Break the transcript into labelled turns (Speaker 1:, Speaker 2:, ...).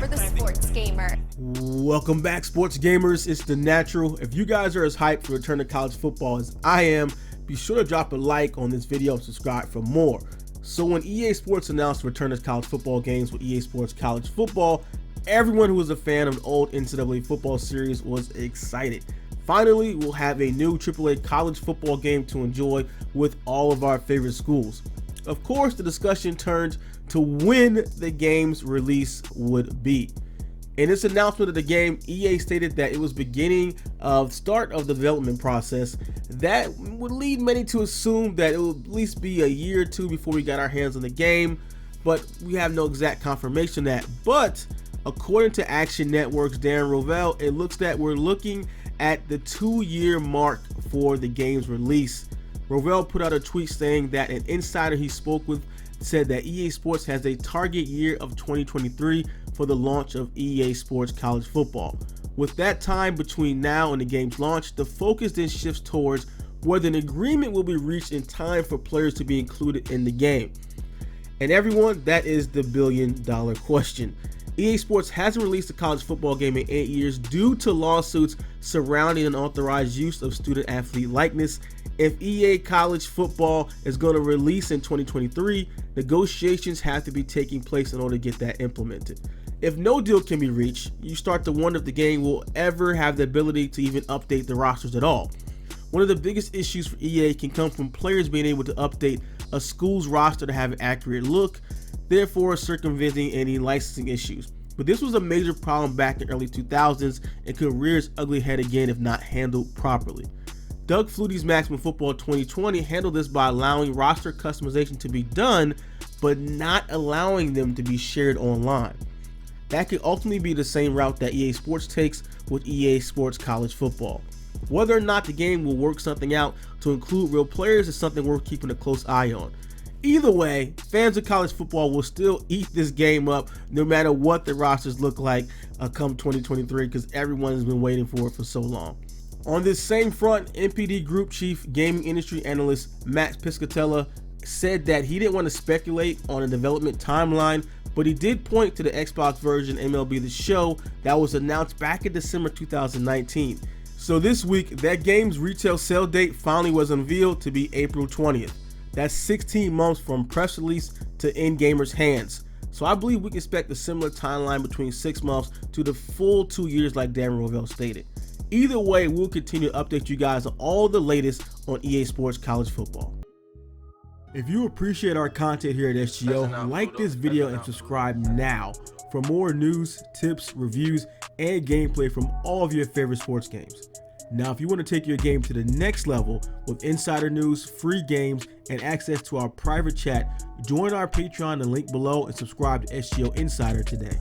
Speaker 1: for the sports gamer.
Speaker 2: Welcome back, sports gamers. It's The Natural. If you guys are as hyped for return to college football as I am, be sure to drop a like on this video and subscribe for more. So when EA Sports announced the return to college football games with EA Sports College Football, everyone who was a fan of the old NCAA football series was excited. Finally, we'll have a new AAA college football game to enjoy with all of our favorite schools. Of course, the discussion turned to when the game's release would be. In its announcement of the game, EA stated that it was beginning of start of the development process. That would lead many to assume that it would at least be a year or two before we got our hands on the game, but we have no exact confirmation of that. But according to Action Network's Darren Rovell, it looks that we're looking at the 2-year mark for the game's release. Rovell put out a tweet saying that an insider he spoke with said that EA Sports has a target year of 2023 for the launch of EA Sports College Football. With that time between now and the game's launch, the focus then shifts towards whether an agreement will be reached in time for players to be included in the game. And everyone, that is the billion-dollar question. EA Sports hasn't released a college football game in 8 years due to lawsuits surrounding unauthorized use of student-athlete likeness. If EA College Football is going to release in 2023, negotiations have to be taking place in order to get that implemented. If no deal can be reached, you start to wonder if the game will ever have the ability to even update the rosters at all. One of the biggest issues for EA can come from players being able to update a school's roster to have an accurate look, therefore circumventing any licensing issues. But this was a major problem back in early 2000s and could rear its ugly head again if not handled properly. Doug Flutie's Maximum Football 2020 handled this by allowing roster customization to be done, but not allowing them to be shared online. That could ultimately be the same route that EA Sports takes with EA Sports College Football. Whether or not the game will work something out to include real players is something worth keeping a close eye on. Either way, fans of college football will still eat this game up no matter what the rosters look like come 2023, because everyone has been waiting for it for so long. On this same front, NPD Group Chief Gaming Industry Analyst Matt Piscatella said that he didn't want to speculate on a development timeline, but he did point to the Xbox version MLB The Show that was announced back in December 2019. So this week, that game's retail sale date finally was unveiled to be April 20th. That's 16 months from press release to end gamers' hands. So I believe we can expect a similar timeline between 6 months to the full 2 years like Darren Rovell stated. Either way, we'll continue to update you guys on all the latest on EA Sports College Football. If you appreciate our content here at SGO, like this video and subscribe now for more news, tips, reviews, and gameplay from all of your favorite sports games. Now, if you want to take your game to the next level with insider news, free games, and access to our private chat, join our Patreon, the link below, and subscribe to SGO Insider today.